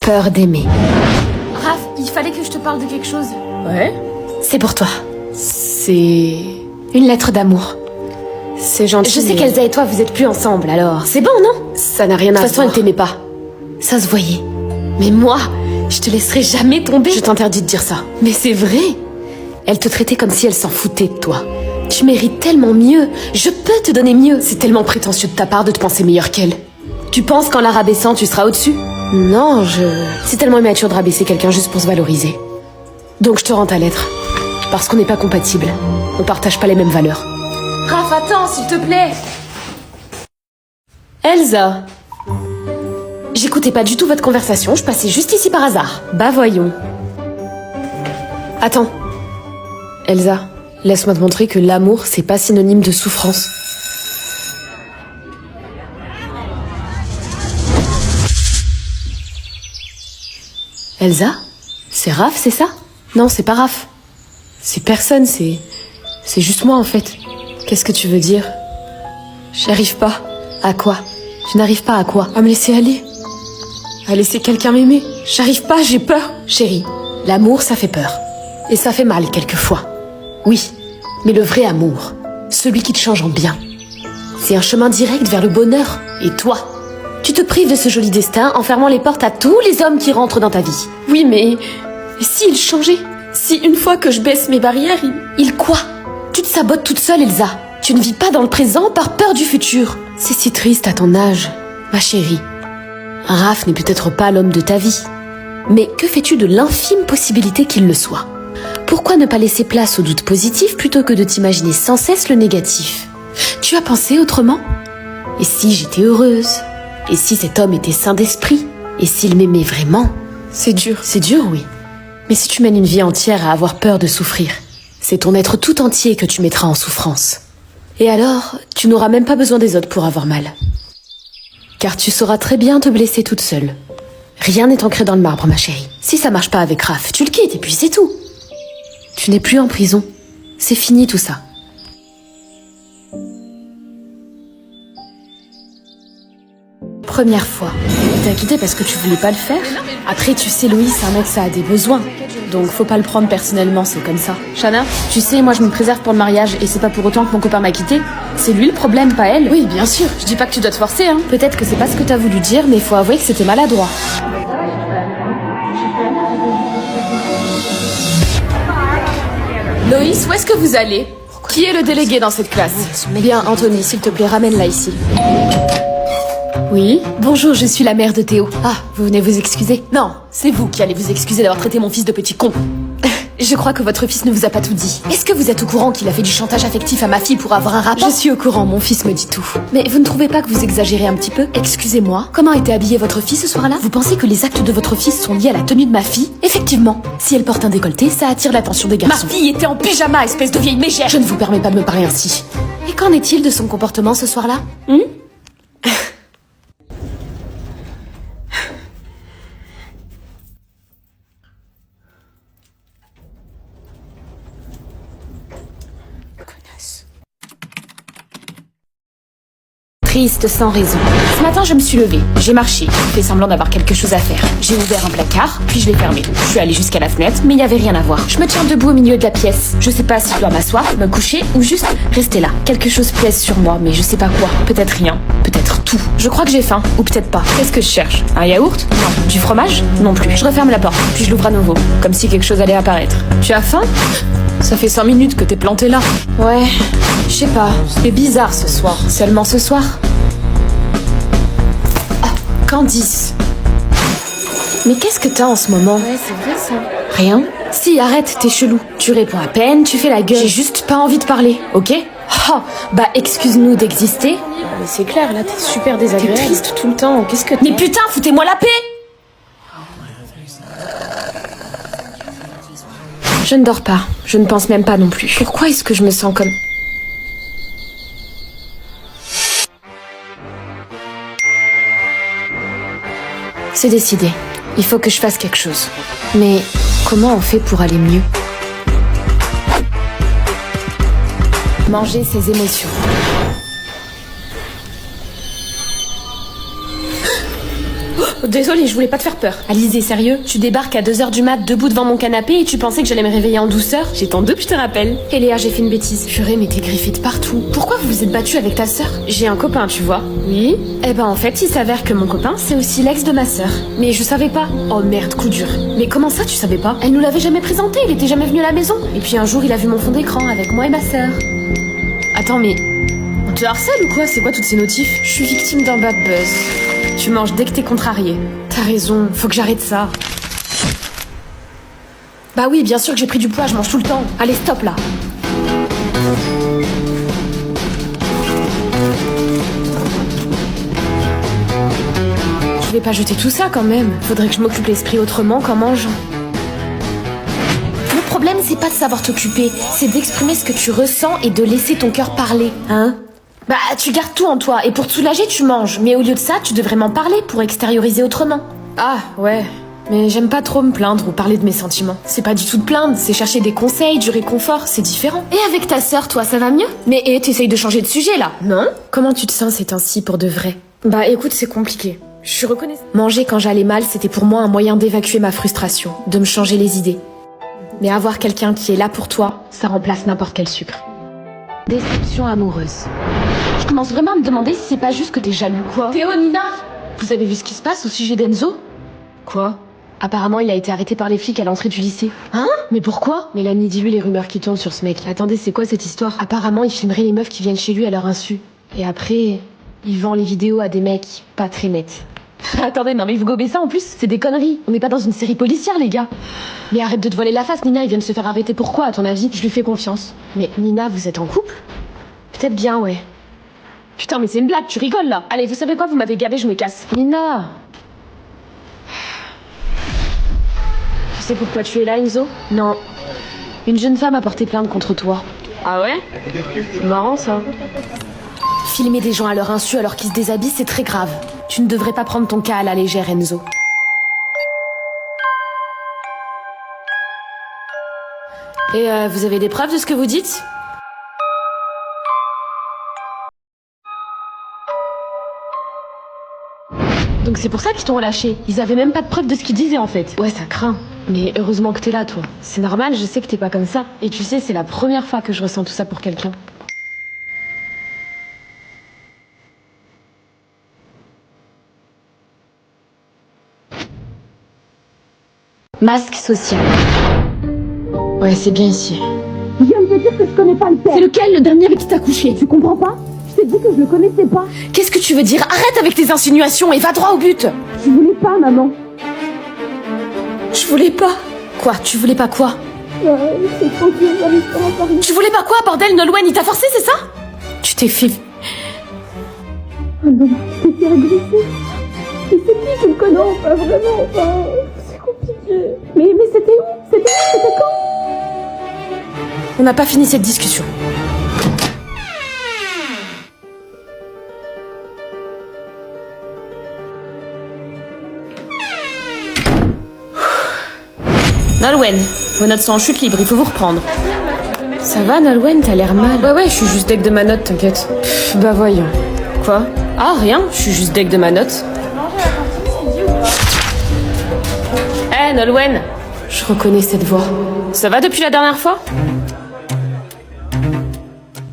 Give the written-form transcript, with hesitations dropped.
peur d'aimer. Raph, il fallait que je te parle de quelque chose. Ouais? C'est pour toi. C'est... une lettre d'amour. C'est gentil. Je sais qu'Elsa et toi, vous êtes plus ensemble, alors c'est bon, non? Ça n'a rien à voir. De toute façon, elle t'aimait pas. Ça se voyait. Mais moi, je te laisserai jamais tomber. Je t'interdis de dire ça. Mais c'est vrai. Elle te traitait comme si elle s'en foutait de toi. Tu mérites tellement mieux. Je peux te donner mieux. C'est tellement prétentieux de ta part de te penser meilleure qu'elle. Tu penses qu'en la rabaissant, tu seras au-dessus? Non, C'est tellement immature de rabaisser quelqu'un juste pour se valoriser. Donc je te rends ta lettre. Parce qu'on n'est pas compatibles. On partage pas les mêmes valeurs. Raph, attends, s'il te plaît. Elsa. J'écoutais pas du tout votre conversation, je passais juste ici par hasard. Bah voyons. Attends. Elsa, laisse-moi te montrer que l'amour, c'est pas synonyme de souffrance. Elsa? C'est Raph, c'est ça? Non, c'est pas Raph. C'est personne, c'est juste moi en fait. Qu'est-ce que tu veux dire? J'arrive pas. À quoi? Tu n'arrives pas à quoi? À me laisser aller. À laisser quelqu'un m'aimer. J'arrive pas, j'ai peur. Chérie, l'amour, ça fait peur. Et ça fait mal quelquefois. Oui, mais le vrai amour, celui qui te change en bien, c'est un chemin direct vers le bonheur. Et toi, tu te prives de ce joli destin en fermant les portes à tous les hommes qui rentrent dans ta vie. Oui, mais s'il changeait? Si une fois que je baisse mes barrières, il quoi? Tu te sabotes toute seule, Elsa. Tu ne vis pas dans le présent par peur du futur. C'est si triste à ton âge, ma chérie. Raph n'est peut-être pas l'homme de ta vie. Mais que fais-tu de l'infime possibilité qu'il le soit? Pourquoi ne pas laisser place au doute positif plutôt que de t'imaginer sans cesse le négatif? Tu as pensé autrement? Et si j'étais heureuse? Et si cet homme était sain d'esprit? Et s'il m'aimait vraiment? C'est dur, oui. Mais si tu mènes une vie entière à avoir peur de souffrir, c'est ton être tout entier que tu mettras en souffrance. Et alors, tu n'auras même pas besoin des autres pour avoir mal. Car tu sauras très bien te blesser toute seule. Rien n'est ancré dans le marbre, ma chérie. Si ça marche pas avec Raph, tu le quittes et puis c'est tout. Tu n'es plus en prison. C'est fini tout ça. Première fois. T'as quitté parce que tu voulais pas le faire. Après, tu sais, Louis, c'est un mec, ça a des besoins. Donc faut pas le prendre personnellement, c'est comme ça. Shana, Tu sais, moi je me préserve pour le mariage et c'est pas pour autant que mon copain m'a quitté. C'est lui le problème, pas elle. oui, bien sûr. Je dis pas que tu dois te forcer, hein. Peut-être que c'est pas ce que t'as voulu dire, mais faut avouer que c'était maladroit. Loïs, où est-ce que vous allez? Qui est le délégué dans cette classe? Bien, Anthony, s'il te plaît, ramène-la ici. Oui? Bonjour, je suis la mère de Théo. Ah, vous venez vous excuser? Non, c'est vous qui allez vous excuser d'avoir traité mon fils de petit con. Je crois que votre fils ne vous a pas tout dit. Est-ce que vous êtes au courant qu'il a fait du chantage affectif à ma fille pour avoir un rapport? Je suis au courant, mon fils me dit tout. Mais vous ne trouvez pas que vous exagérez un petit peu? Excusez-moi, comment était habillé votre fille ce soir-là? Vous pensez que les actes de votre fils sont liés à la tenue de ma fille? Effectivement, si elle porte un décolleté, ça attire l'attention des garçons. Ma fille était en pyjama, espèce de vieille mégère. Je ne vous permets pas de me parler ainsi. Et qu'en est-il de son comportement ce soir-là? Triste sans raison. Ce matin, je me suis levée, j'ai marché, fait semblant d'avoir quelque chose à faire. J'ai ouvert un placard, puis je l'ai fermé. Je suis allée jusqu'à la fenêtre, mais il n'y avait rien à voir. Je me tiens debout au milieu de la pièce. Je sais pas si je dois m'asseoir, me coucher ou juste rester là. Quelque chose pèse sur moi, mais je sais pas quoi. Peut-être rien, peut-être tout. Je crois que j'ai faim, ou peut-être pas. Qu'est-ce que je cherche? Un yaourt? Non. Du fromage? Non plus. Je referme la porte, puis je l'ouvre à nouveau, comme si quelque chose allait apparaître. Tu as faim? Ça fait 5 minutes que t'es planté là. Ouais, je sais pas. C'est bizarre ce soir. Seulement ce soir? Candice. Mais qu'est-ce que t'as en ce moment? Ouais, c'est vrai ça. Rien? Si, arrête, t'es chelou. Tu réponds à peine, tu fais la gueule. J'ai juste pas envie de parler, ok? Oh, bah excuse-nous d'exister. Mais c'est clair, là t'es super désagréable. T'es triste tout le temps, qu'est-ce que t'as? Mais putain, foutez-moi la paix! Je ne dors pas, je ne pense même pas non plus. Pourquoi est-ce que je me sens comme... C'est décidé. Il faut que je fasse quelque chose. Mais comment on fait pour aller mieux? Manger ses émotions. Désolée, je voulais pas te faire peur. Alizé, sérieux? Tu débarques à 2h du mat, debout devant mon canapé et tu pensais que j'allais me réveiller en douceur? J'ai ton double, je te rappelle. Et Léa, j'ai fait une bêtise. Purée, mais t'es griffée de partout. Pourquoi vous vous êtes battue avec ta sœur? J'ai un copain, tu vois. Oui? Eh ben en fait, il s'avère que mon copain, c'est aussi l'ex de ma sœur. Mais je savais pas. Oh merde, coup dur. Mais comment ça, tu savais pas? Elle nous l'avait jamais présenté, il était jamais venu à la maison. Et puis un jour, il a vu mon fond d'écran avec moi et ma sœur. Attends, mais... on te harcèle ou quoi? C'est quoi toutes ces notifs? Je suis victime d'un bad buzz. Tu manges dès que t'es contrarié. T'as raison, faut que j'arrête ça. Bah oui, bien sûr que j'ai pris du poids, je mange tout le temps. Allez, stop là. Je vais pas jeter tout ça quand même. Faudrait que je m'occupe l'esprit autrement qu'en mangeant. Le problème, c'est pas de savoir t'occuper, c'est d'exprimer ce que tu ressens et de laisser ton cœur parler, hein? Bah, tu gardes tout en toi, et pour te soulager, tu manges. Mais au lieu de ça, tu devrais m'en parler pour extérioriser autrement. Ah, ouais. Mais j'aime pas trop me plaindre ou parler de mes sentiments. C'est pas du tout de plaindre, c'est chercher des conseils, du réconfort, c'est différent. Et avec ta sœur, toi, ça va mieux? Mais t'essayes de changer de sujet, là? Non? Comment tu te sens ces temps-ci pour de vrai? Bah, écoute, c'est compliqué. Je suis reconnaissante. Manger quand j'allais mal, c'était pour moi un moyen d'évacuer ma frustration, de me changer les idées. Mais avoir quelqu'un qui est là pour toi, ça remplace n'importe quel sucre. Déception amoureuse. Je commence vraiment à me demander si c'est pas juste que t'es jaloux. Quoi? Théo, Nina, vous avez vu ce qui se passe au sujet d'Enzo? Quoi? Apparemment, il a été arrêté par les flics à l'entrée du lycée. Hein? Mais pourquoi? Mélanie, dis-lui les rumeurs qui tournent sur ce mec. Attendez, c'est quoi cette histoire? Apparemment, il filmerait les meufs qui viennent chez lui à leur insu. Et après, il vend les vidéos à des mecs pas très nets. Attendez, non mais vous gobez ça en plus? C'est des conneries. On n'est pas dans une série policière, les gars. Mais arrête de te voiler la face, Nina, il vient de se faire arrêter. Pourquoi, à ton avis? Je lui fais confiance. Mais Nina, vous êtes en couple? Peut-être bien, ouais. Putain, mais c'est une blague, tu rigoles là. Allez, vous savez quoi, vous m'avez gavé, je me casse. Nina! Tu sais pourquoi tu es là, Enzo? Non. Une jeune femme a porté plainte contre toi. Ah ouais? C'est marrant ça. Filmer des gens à leur insu alors qu'ils se déshabillent, c'est très grave. Tu ne devrais pas prendre ton cas à la légère, Enzo. Et vous avez des preuves de ce que vous dites? Donc c'est pour ça qu'ils t'ont relâché. Ils avaient même pas de preuves de ce qu'ils disaient en fait. Ouais, ça craint. Mais heureusement que t'es là, toi. C'est normal, je sais que t'es pas comme ça. Et tu sais, c'est la première fois que je ressens tout ça pour quelqu'un. Masque social. Ouais, c'est bien ici. Je viens de te dire que je connais pas le père. C'est lequel, le dernier avec qui t'as couché? Tu comprends pas? Je t'ai dit que je le connaissais pas. Qu'est-ce que tu veux dire? Arrête avec tes insinuations et va droit au but. Je voulais pas, maman. Je voulais pas. Quoi? Tu voulais pas quoi? C'est tranquille, j'arrive pas à parler. Tu voulais pas quoi, bordel? Nolwenn, il t'a forcé, c'est ça? Tu t'es fait... Ah non, je t'ai fait agresser. Et c'est qui qui me connaît? Non, pas vraiment, enfin... C'est compliqué. Mais c'était où? C'était quand? On n'a pas fini cette discussion. Nolwenn, vos notes sont en chute libre, il faut vous reprendre. Ça va, Nolwenn, t'as l'air mal. Ouais, je suis juste deg de ma note, t'inquiète. Bah voyons. Quoi? Ah, rien, je suis juste deg de ma note. Nolwenn, je reconnais cette voix. Ça va depuis la dernière fois?